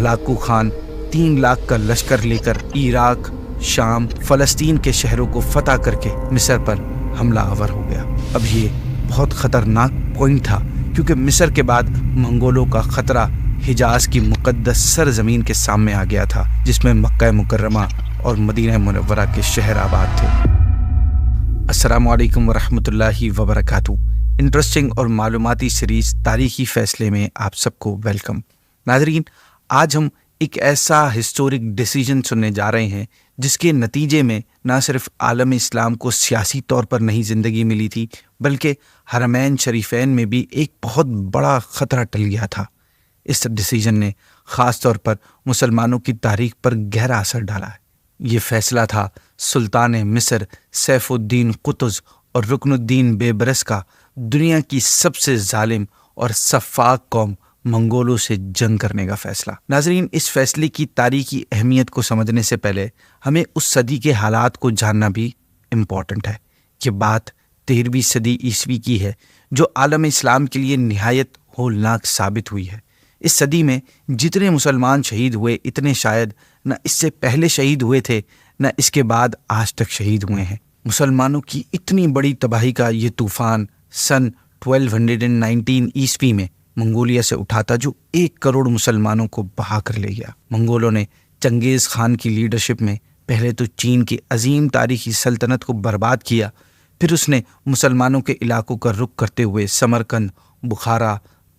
Hulagu Khan 3 lakh کا لشکر لے کر عراق، شام، فلسطین کے شہروں کو فتح کر کے مصر پر حملہ آور ہو گیا۔ اب یہ بہت خطرناک پوائنٹ تھا، کیونکہ مصر کے بعد منگولوں کا خطرہ حجاز کی مقدس سرزمین کے سامنے آ گیا تھا، جس میں مکہ مکرمہ اور مدینہ منورہ کے شہر آباد تھے۔ السلام علیکم ورحمۃ اللہ وبرکاتہ۔ انٹرسٹنگ اور معلوماتی سیریز تاریخی فیصلے میں آپ سب کو ویلکم۔ ناظرین، آج ہم ایک ایسا ہسٹورک ڈیسیجن سننے جا رہے ہیں جس کے نتیجے میں نہ صرف عالم اسلام کو سیاسی طور پر نئی زندگی ملی تھی، بلکہ حرمین شریفین میں بھی ایک بہت بڑا خطرہ ٹل گیا تھا۔ اس ڈیسیجن نے خاص طور پر مسلمانوں کی تاریخ پر گہرا اثر ڈالا ہے۔ یہ فیصلہ تھا سلطان مصر سیف الدین قطز اور رکن الدین بیبرس کا دنیا کی سب سے ظالم اور سفاک قوم منگولوں سے جنگ کرنے کا فیصلہ۔ ناظرین، اس فیصلے کی تاریخی اہمیت کو سمجھنے سے پہلے ہمیں اس صدی کے حالات کو جاننا بھی امپورٹنٹ ہے۔ یہ بات 13ویں صدی عیسوی کی ہے، جو عالم اسلام کے لیے نہایت ہولناک ثابت ہوئی ہے۔ اس صدی میں جتنے مسلمان شہید ہوئے، اتنے شاید نہ اس سے پہلے شہید ہوئے تھے، نہ اس کے بعد آج تک شہید ہوئے ہیں۔ مسلمانوں کی اتنی بڑی تباہی کا یہ طوفان سن 1219 عیسوی میں منگولیا سے اٹھا تھا، جو 1 کروڑ مسلمانوں کو بہا کر لے گیا۔ منگولوں نے چنگیز خان کی لیڈرشپ میں پہلے تو چین کی عظیم تاریخی سلطنت کو برباد کیا، پھر اس نے مسلمانوں کے علاقوں کا رخ کرتے ہوئے سمرقند، بخارا،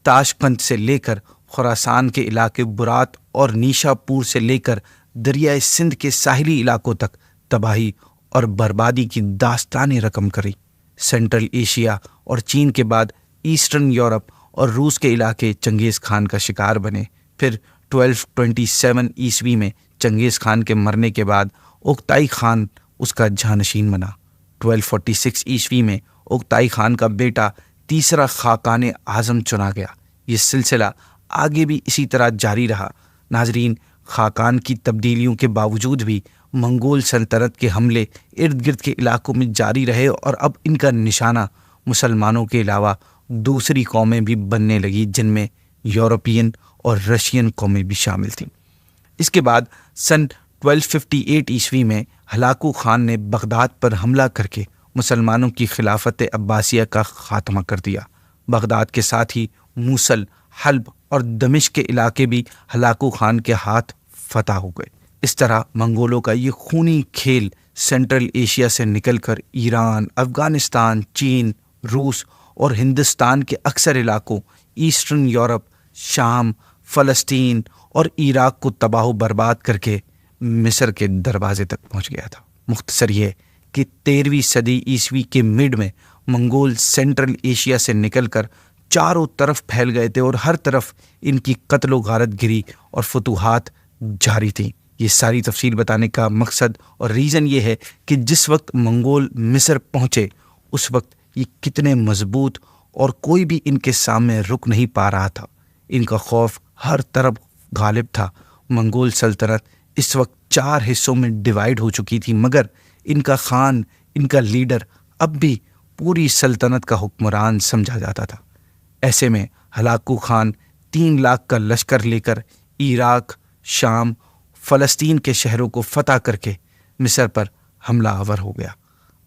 تاشقند سے لے کر خراسان کے علاقے برات اور نیشا پور سے لے کر دریائے سندھ کے ساحلی علاقوں تک تباہی اور بربادی کی داستانیں رقم کری۔ سینٹرل ایشیا اور چین کے بعد ایسٹرن یورپ اور روس کے علاقے چنگیز خان کا شکار بنے۔ پھر 1227 عیسوی میں چنگیز خان کے مرنے کے بعد اوکتائی خان اس کا جانشین بنا۔ 1246 عیسوی میں اوکتائی خان کا بیٹا تیسرا خاقان اعظم چنا گیا۔ یہ سلسلہ آگے بھی اسی طرح جاری رہا۔ ناظرین، خاقان کی تبدیلیوں کے باوجود بھی منگول سلطنت کے حملے ارد گرد کے علاقوں میں جاری رہے، اور اب ان کا نشانہ مسلمانوں کے علاوہ دوسری قومیں بھی بننے لگی، جن میں یورپین اور رشین قومیں بھی شامل تھیں۔ اس کے بعد سن 1258 عیسوی میں ہلاکو خان نے بغداد پر حملہ کر کے مسلمانوں کی خلافت عباسیہ کا خاتمہ کر دیا۔ بغداد کے ساتھ ہی موصل، حلب اور دمشق کے علاقے بھی ہلاکو خان کے ہاتھ فتح ہو گئے۔ اس طرح منگولوں کا یہ خونی کھیل سینٹرل ایشیا سے نکل کر ایران، افغانستان، چین، روس اور ہندوستان کے اکثر علاقوں، ایسٹرن یورپ، شام، فلسطین اور عراق کو تباہ و برباد کر کے مصر کے دروازے تک پہنچ گیا تھا۔ مختصر یہ کہ 13ویں صدی عیسوی کے مڈ میں منگول سینٹرل ایشیا سے نکل کر چاروں طرف پھیل گئے تھے، اور ہر طرف ان کی قتل و غارت گری اور فتوحات جاری تھیں۔ یہ ساری تفصیل بتانے کا مقصد اور ریزن یہ ہے کہ جس وقت منگول مصر پہنچے، اس وقت یہ کتنے مضبوط اور کوئی بھی ان کے سامنے رک نہیں پا رہا تھا۔ ان کا خوف ہر طرف غالب تھا۔ منگول سلطنت اس وقت 4 حصوں میں ڈیوائیڈ ہو چکی تھی، مگر ان کا خان، ان کا لیڈر اب بھی پوری سلطنت کا حکمران سمجھا جاتا تھا۔ ایسے میں ہلاکو خان 3 لاکھ کا لشکر لے کر عراق، شام، فلسطین کے شہروں کو فتح کر کے مصر پر حملہ آور ہو گیا۔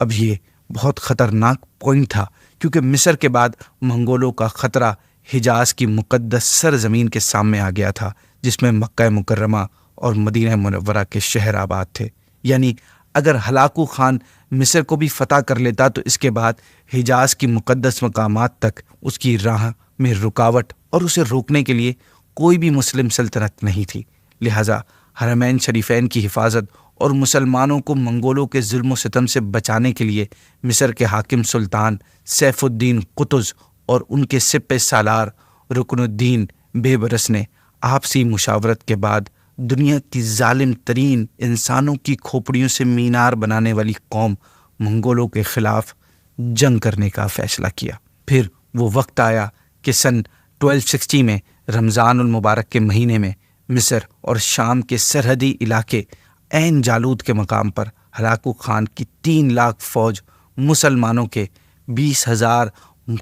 اب یہ بہت خطرناک پوائنٹ تھا، کیونکہ مصر کے بعد منگولوں کا خطرہ حجاز کی مقدس سرزمین کے سامنے آ گیا تھا، جس میں مکہ مکرمہ اور مدینہ منورہ کے شہر آباد تھے۔ یعنی اگر ہلاکو خان مصر کو بھی فتح کر لیتا تو اس کے بعد حجاز کی مقدس مقامات تک اس کی راہ میں رکاوٹ اور اسے روکنے کے لیے کوئی بھی مسلم سلطنت نہیں تھی۔ لہٰذا حرمین شریفین کی حفاظت اور مسلمانوں کو منگولوں کے ظلم و ستم سے بچانے کے لیے مصر کے حاکم سلطان سیف الدین قطز اور ان کے سپہ سالار رکن الدین بیبرس نے آپسی مشاورت کے بعد دنیا کی ظالم ترین انسانوں کی کھوپڑیوں سے مینار بنانے والی قوم منگولوں کے خلاف جنگ کرنے کا فیصلہ کیا۔ پھر وہ وقت آیا کہ سن 1260 میں رمضان المبارک کے مہینے میں مصر اور شام کے سرحدی علاقے عین جالود کے مقام پر ہلاکو خان کی 3 لاکھ فوج مسلمانوں کے 20,000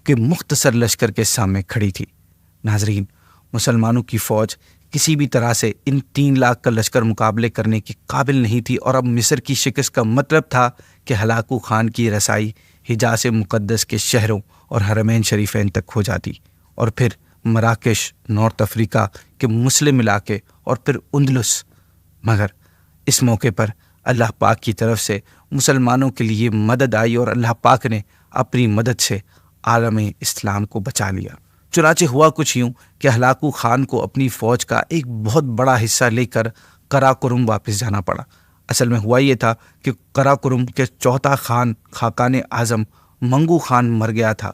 کے مختصر لشکر کے سامنے کھڑی تھی۔ ناظرین، مسلمانوں کی فوج کسی بھی طرح سے ان 3 لاکھ کا لشکر مقابلے کرنے کی قابل نہیں تھی، اور اب مصر کی شکست کا مطلب تھا کہ ہلاکو خان کی رسائی حجاز مقدس کے شہروں اور حرمین شریفین تک ہو جاتی، اور پھر مراکش، نارتھ افریقہ کے مسلم علاقے، اور پھر اندلس۔ مگر اس موقع پر اللہ پاک کی طرف سے مسلمانوں کے لیے مدد آئی، اور اللہ پاک نے اپنی مدد سے عالم اسلام کو بچا لیا۔ چنانچہ ہوا کچھ یوں کہ ہلاکو خان کو اپنی فوج کا ایک بہت بڑا حصہ لے کر قراقرم واپس جانا پڑا۔ اصل میں ہوا یہ تھا کہ قراقرم کے چوتھا خان، خاقان اعظم منگو خان مر گیا تھا،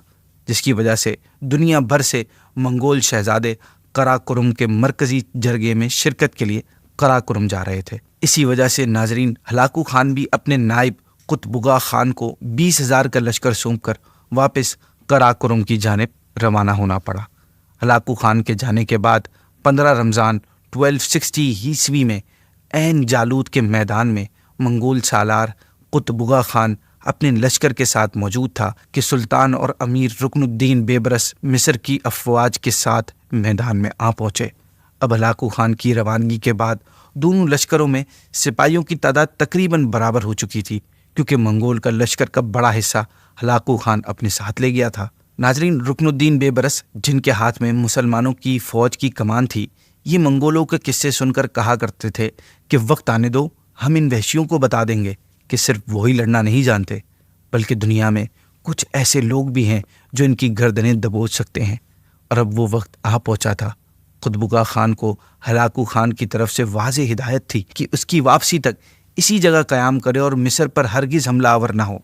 جس کی وجہ سے دنیا بھر سے منگول شہزادے قراقرم کے مرکزی جرگے میں شرکت کے لیے قراقرم جا رہے تھے۔ اسی وجہ سے ناظرین، ہلاکو خان بھی اپنے نائب قطبگا خان کو 20,000 کا لشکر سونپ کر واپس قراقرم کی جانب روانہ ہونا پڑا۔ ہلاکو خان کے جانے کے بعد 15 رمضان 1260 عیسوی میں عین جالوت کے میدان میں منگول سالار قطبگا خان اپنے لشکر کے ساتھ موجود تھا کہ سلطان اور امیر رکن الدین بیبرس مصر کی افواج کے ساتھ میدان میں آ پہنچے۔ اب ہلاکو خان کی روانگی کے بعد دونوں لشکروں میں سپاہیوں کی تعداد تقریباً برابر ہو چکی تھی، کیونکہ منگول کا لشکر کا بڑا حصہ ہلاکو خان اپنے ساتھ لے گیا تھا۔ ناظرین، رکن الدین بیبرس، جن کے ہاتھ میں مسلمانوں کی فوج کی کمان تھی، یہ منگولوں کے قصے سن کر کہا کرتے تھے کہ وقت آنے دو، ہم ان وحشیوں کو بتا دیں گے کہ صرف وہی لڑنا نہیں جانتے، بلکہ دنیا میں کچھ ایسے لوگ بھی ہیں جو ان کی گردنیں دبوچ سکتے ہیں۔ اور اب وہ وقت آ پہنچا تھا۔ قطبگا خان کو ہلاکو خان کی طرف سے واضح ہدایت تھی کہ اس کی واپسی تک اسی جگہ قیام کرے اور مصر پر ہرگز حملہ آور نہ ہو۔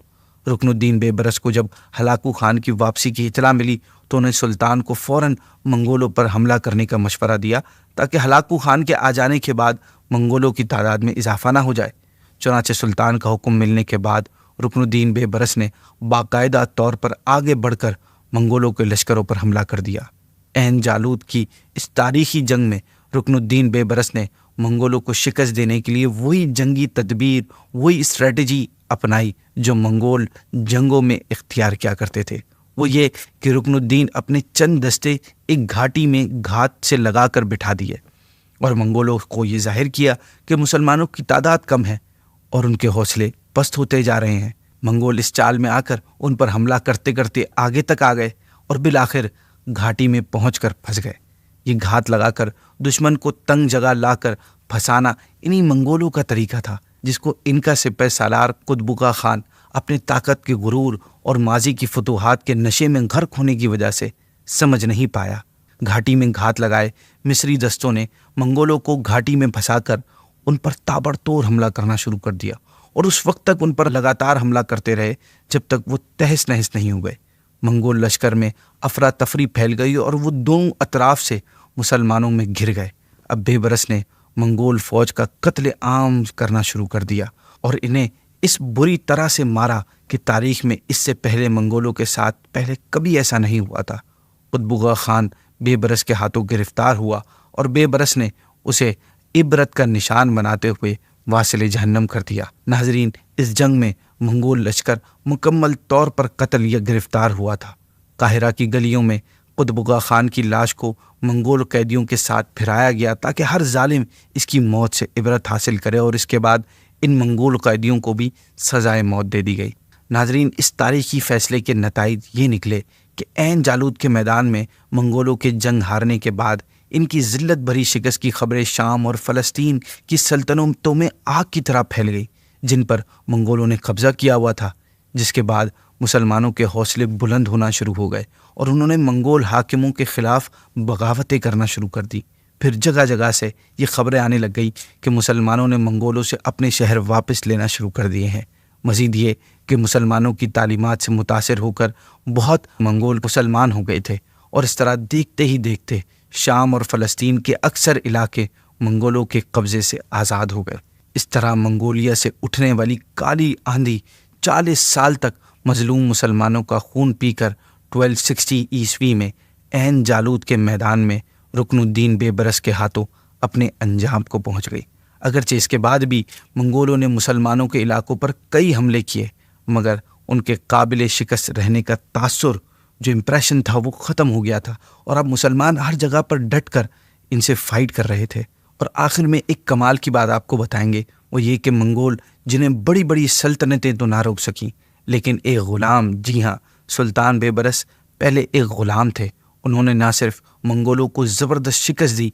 رکن الدین بیبرس کو جب ہلاکو خان کی واپسی کی اطلاع ملی تو انہیں سلطان کو فوراً منگولوں پر حملہ کرنے کا مشورہ دیا، تاکہ ہلاکو خان کے آ جانے کے بعد منگولوں کی تعداد میں اضافہ نہ ہو جائے۔ چنانچہ سلطان کا حکم ملنے کے بعد رکن الدین بیبرس نے باقاعدہ طور پر آگے بڑھ کر منگولوں کے لشکروں پر حملہ کر دیا۔ عین جالوت کی اس تاریخی جنگ میں رکن الدین بیبرس نے منگولوں کو شکست دینے کے لیے وہی جنگی تدبیر، وہی اسٹریٹجی اپنائی جو منگول جنگوں میں اختیار کیا کرتے تھے۔ وہ یہ کہ رکن الدین اپنے چند دستے ایک گھاٹی میں گھات سے لگا کر بٹھا دیے، اور منگولوں کو یہ ظاہر کیا کہ مسلمانوں کی تعداد کم ہے اور ان کے حوصلے پست ہوتے جا رہے ہیں۔ منگول اس چال میں آ کر ان پر حملہ کرتے کرتے آگے تک آ گئے اور بالآخر گھاٹی میں پہنچ کر پھنس گئے۔ یہ گھات لگا کر دشمن کو تنگ جگہ لا کر پھنسانا انہی منگولوں کا طریقہ تھا، جس کو ان کا سپہ سالار قطبگا خان اپنے طاقت کے غرور اور ماضی کی فتوحات کے نشے میں غرق ہونے کی وجہ سے سمجھ نہیں پایا۔ گھاٹی میں گھات لگائے مصری دستوں نے منگولوں کو گھاٹی میں پھنسا کر ان پر تابڑ توڑ حملہ کرنا شروع کر دیا، اور اس وقت تک ان پر لگاتار حملہ کرتے رہے جب تک وہ تہس نہس نہیں ہوئے۔ منگول لشکر میں افراتفری پھیل گئی اور وہ دونوں اطراف سے مسلمانوں میں گھر گئے۔ اب بیبرس نے منگول فوج کا قتل عام کرنا شروع کر دیا اور انہیں اس بری طرح سے مارا کہ تاریخ میں اس سے پہلے منگولوں کے ساتھ پہلے کبھی ایسا نہیں ہوا تھا۔ قطبگا خان بیبرس کے ہاتھوں گرفتار ہوا اور بیبرس نے اسے عبرت کا نشان بناتے ہوئے واصل جہنم کر دیا۔ ناظرین، اس جنگ میں منگول لشکر مکمل طور پر قتل یا گرفتار ہوا تھا۔ قاہرہ کی گلیوں میں قطبگا خان کی لاش کو منگول قیدیوں کے ساتھ پھرایا گیا تاکہ ہر ظالم اس کی موت سے عبرت حاصل کرے، اور اس کے بعد ان منگول قیدیوں کو بھی سزائے موت دے دی گئی۔ ناظرین، اس تاریخی فیصلے کے نتائج یہ نکلے کہ عین جالوت کے میدان میں منگولوں کے جنگ ہارنے کے بعد ان کی ذلت بھری شکست کی خبریں شام اور فلسطین کی سلطنتوں میں آگ کی طرح پھیل گئی، جن پر منگولوں نے قبضہ کیا ہوا تھا، جس کے بعد مسلمانوں کے حوصلے بلند ہونا شروع ہو گئے اور انہوں نے منگول حاکموں کے خلاف بغاوتیں کرنا شروع کر دی۔ پھر جگہ جگہ سے یہ خبریں آنے لگ گئی کہ مسلمانوں نے منگولوں سے اپنے شہر واپس لینا شروع کر دیے ہیں۔ مزید یہ کہ مسلمانوں کی تعلیمات سے متاثر ہو کر بہت منگول مسلمان ہو گئے تھے، اور اس طرح دیکھتے ہی دیکھتے شام اور فلسطین کے اکثر علاقے منگولوں کے قبضے سے آزاد ہو گئے۔ اس طرح منگولیا سے اٹھنے والی کالی آندھی 40 سال تک مظلوم مسلمانوں کا خون پی کر 1260 عیسوی میں عین جالوت کے میدان میں رکن الدین بیبرس کے ہاتھوں اپنے انجام کو پہنچ گئی۔ اگرچہ اس کے بعد بھی منگولوں نے مسلمانوں کے علاقوں پر کئی حملے کیے، مگر ان کے قابل شکست رہنے کا تاثر جو امپریشن تھا وہ ختم ہو گیا تھا، اور اب مسلمان ہر جگہ پر ڈٹ کر ان سے فائٹ کر رہے تھے۔ اور آخر میں ایک کمال کی بات آپ کو بتائیں گے، وہ یہ کہ منگول جنہیں بڑی بڑی سلطنتیں تو نہ روک سکیں، لیکن ایک غلام، جی ہاں، سلطان بے برس پہلے ایک غلام تھے، انہوں نے نہ صرف منگولوں کو زبردست شکست دی